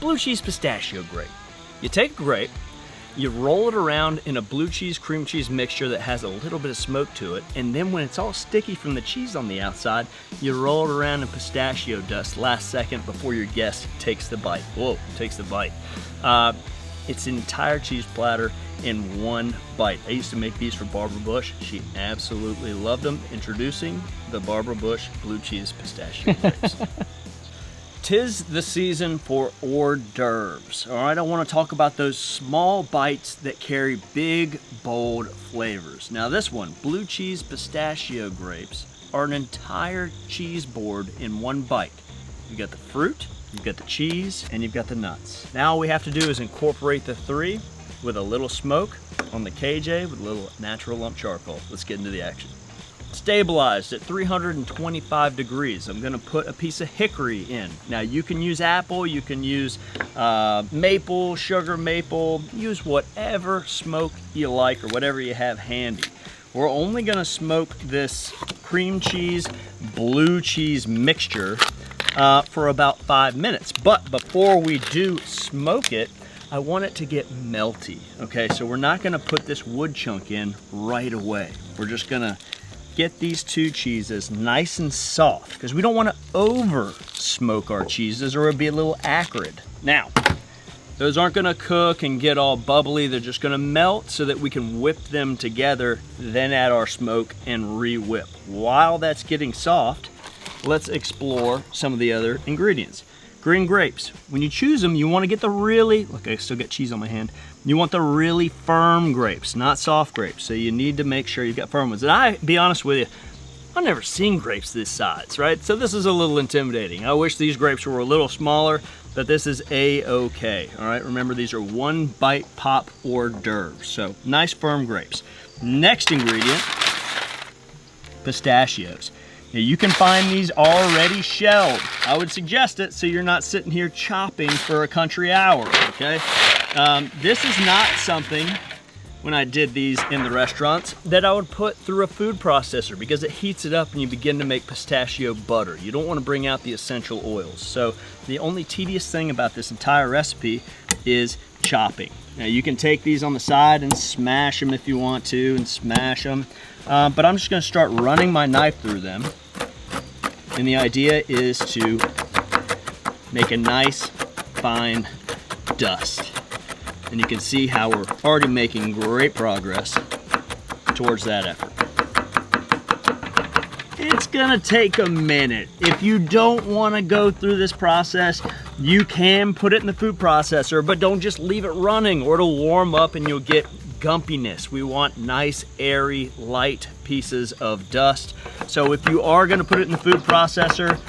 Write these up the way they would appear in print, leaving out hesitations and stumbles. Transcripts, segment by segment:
blue cheese pistachio grape. You take a grape, you roll it around in a blue cheese cream cheese mixture that has a little bit of smoke to it, and then when it's all sticky from the cheese on the outside, you roll it around in pistachio dust last second before your guest takes the bite. Whoa, takes the bite. It's an entire cheese platter in one bite. I used to make these for Barbara Bush. She absolutely loved them. Introducing the Barbara Bush blue cheese pistachio grapes. 'Tis the season for hors d'oeuvres. All right, I want to talk about those small bites that carry big, bold flavors. Now this one, blue cheese pistachio grapes, are an entire cheese board in one bite. You got the fruit, you've got the cheese, and you've got the nuts. Now all we have to do is incorporate the three with a little smoke on the KJ with a little natural lump charcoal. Let's get into the action. Stabilized at 325 degrees. I'm gonna put a piece of hickory in. Now you can use apple, you can use maple, sugar maple, use whatever smoke you like or whatever you have handy. We're only gonna smoke this cream cheese, blue cheese mixture for about 5 minutes. But before we do smoke it, I want it to get melty. Okay, so we're not gonna put this wood chunk in right away. We're just gonna get these two cheeses nice and soft because we don't want to over smoke our cheeses or it'll be a little acrid. Now, those aren't going to cook and get all bubbly. They're just going to melt so that we can whip them together, then add our smoke and re-whip. While that's getting soft, let's explore some of the other ingredients. Green grapes. When you choose them, you want to get the really, look, I still got cheese on my hand. You want the really firm grapes, not soft grapes. So you need to make sure you've got firm ones. And I, be honest with you, I've never seen grapes this size, right? So this is a little intimidating. I wish these grapes were a little smaller, but this is a-okay, all right? Remember, these are one bite pop hors d'oeuvres. So nice firm grapes. Next ingredient, pistachios. Now you can find these already shelled. I would suggest it so you're not sitting here chopping for a country hour, okay? This is not something, when I did these in the restaurants, that I would put through a food processor because it heats it up and you begin to make pistachio butter. You don't want to bring out the essential oils. So the only tedious thing about this entire recipe is chopping. Now you can take these on the side and smash them if you want to, and smash them. But I'm just gonna start running my knife through them. And the idea is to make a nice, fine dust. And you can see how we're already making great progress towards that effort. It's gonna take a minute. If you don't wanna go through this process, you can put it in the food processor, but don't just leave it running or it'll warm up and you'll get gumpiness. We want nice, airy, light pieces of dust. So if you are gonna put it in the food processor,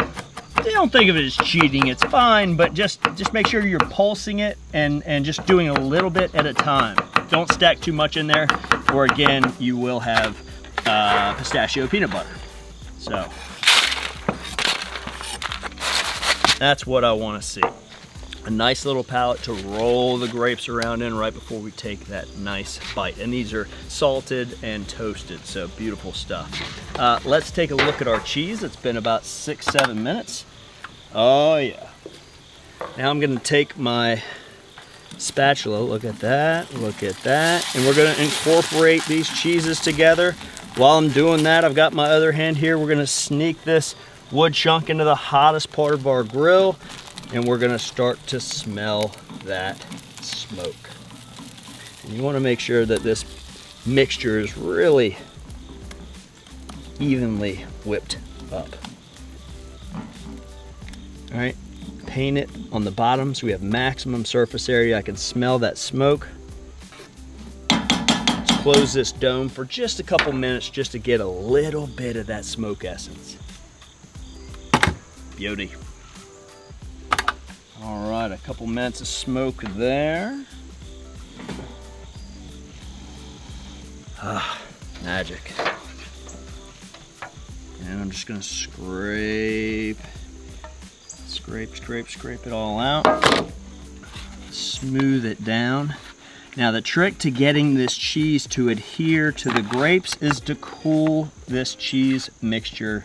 don't think of it as cheating, it's fine, but just make sure you're pulsing it and just doing a little bit at a time. Don't stack too much in there, or again, you will have pistachio peanut butter. So, that's what I wanna see. A nice little palette to roll the grapes around in right before we take that nice bite. And these are salted and toasted, so beautiful stuff. Let's take a look at our cheese. It's been about 6-7 minutes. Oh yeah. Now I'm gonna take my spatula, look at that, and we're gonna incorporate these cheeses together. While I'm doing that, I've got my other hand here. We're gonna sneak this wood chunk into the hottest part of our grill, and we're gonna start to smell that smoke. And you wanna make sure that this mixture is really evenly whipped up. All right, paint it on the bottom so we have maximum surface area. I can smell that smoke. Let's close this dome for just a couple minutes just to get a little bit of that smoke essence. Beauty. All right, a couple minutes of smoke there. Ah, magic. And I'm just gonna scrape it all out. Smooth it down. Now the trick to getting this cheese to adhere to the grapes is to cool this cheese mixture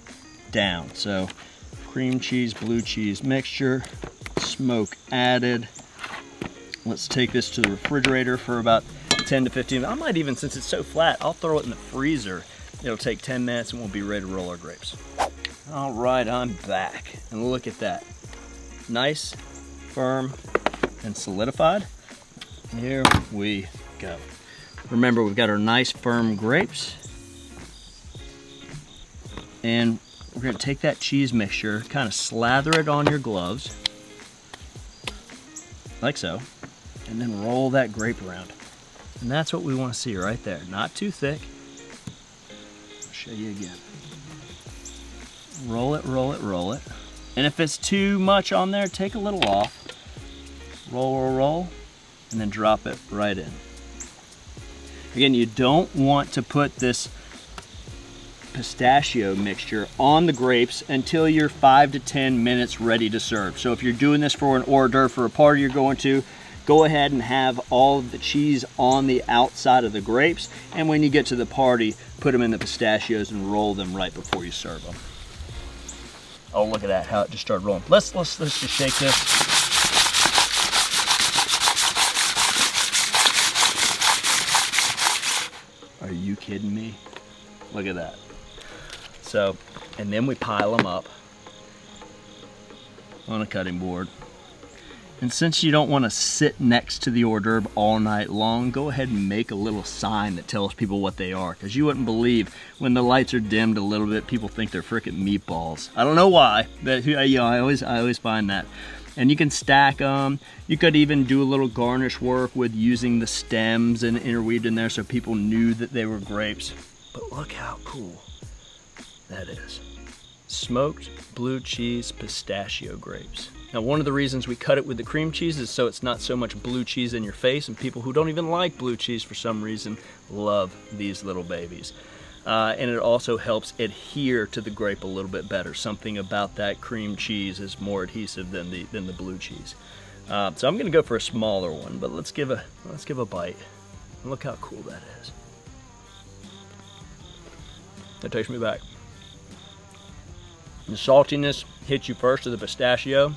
down. So cream cheese, blue cheese mixture. smoke added. Let's take this to the refrigerator for about 10 to 15. I might even, since it's so flat, I'll throw it in the freezer. It'll take 10 minutes and we'll be ready to roll our grapes. All right, I'm back. And look at that. Nice, firm, and solidified. Here we go. Remember, we've got our nice firm grapes. And we're gonna take that cheese mixture, kind of slather it on your gloves, like so, and then roll that grape around. And that's what we wanna see right there. Not too thick. I'll show you again. Roll it, roll it, roll it. And if it's too much on there, take a little off. Roll, roll, roll, and then drop it right in. Again, you don't want to put this pistachio mixture on the grapes until you're 5 to 10 minutes ready to serve. So if you're doing this for an hors d'oeuvre for a party you're going to, go ahead and have all of the cheese on the outside of the grapes, and when you get to the party, put them in the pistachios and roll them right before you serve them. Oh, look at that, how it just started rolling. Let's just shake this. Are you kidding me? Look at that. So, and then we pile them up on a cutting board. And since you don't want to sit next to the hors d'oeuvre all night long, go ahead and make a little sign that tells people what they are. Because you wouldn't believe, when the lights are dimmed a little bit, people think they're frickin' meatballs. I don't know why, but you know, I always find that. And you can stack them. You could even do a little garnish work with using the stems and interweaved in there so people knew that they were grapes. But look how cool that is. Smoked blue cheese pistachio grapes. Now, one of the reasons we cut it with the cream cheese is so it's not so much blue cheese in your face, and people who don't even like blue cheese for some reason love these little babies. And it also helps adhere to the grape a little bit better. Something about that cream cheese is more adhesive than the blue cheese. So I'm gonna go for a smaller one, but let's give a bite. Look how cool that is. That takes me back. The saltiness hits you first to the pistachio,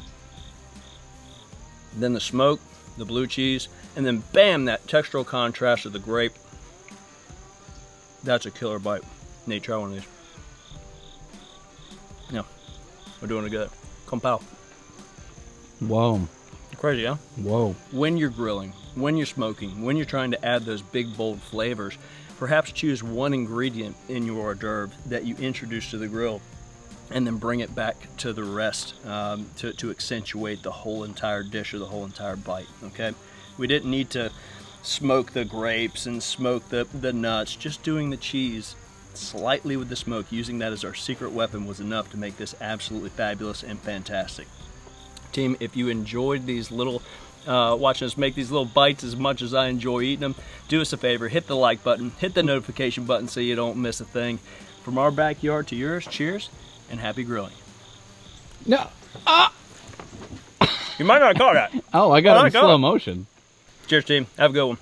then the smoke, the blue cheese, and then bam, that textural contrast of the grape. That's a killer bite. Nate, try one of these. Yeah, we're doing it good. Compow. Whoa. Crazy, huh? Whoa. When you're grilling, when you're smoking, when you're trying to add those big, bold flavors, perhaps choose one ingredient in your hors d'oeuvre that you introduce to the grill and then bring it back to the rest to accentuate the whole entire dish or the whole entire bite, okay? We didn't need to smoke the grapes and smoke the nuts. Just doing the cheese slightly with the smoke, using that as our secret weapon, was enough to make this absolutely fabulous and fantastic. Team, if you enjoyed these little, watching us make these little bites as much as I enjoy eating them, do us a favor, hit the like button, hit the notification button so you don't miss a thing. From our backyard to yours, cheers and happy grilling. No. You might not call that. Oh, I got it in slow motion. Cheers, team. Have a good one.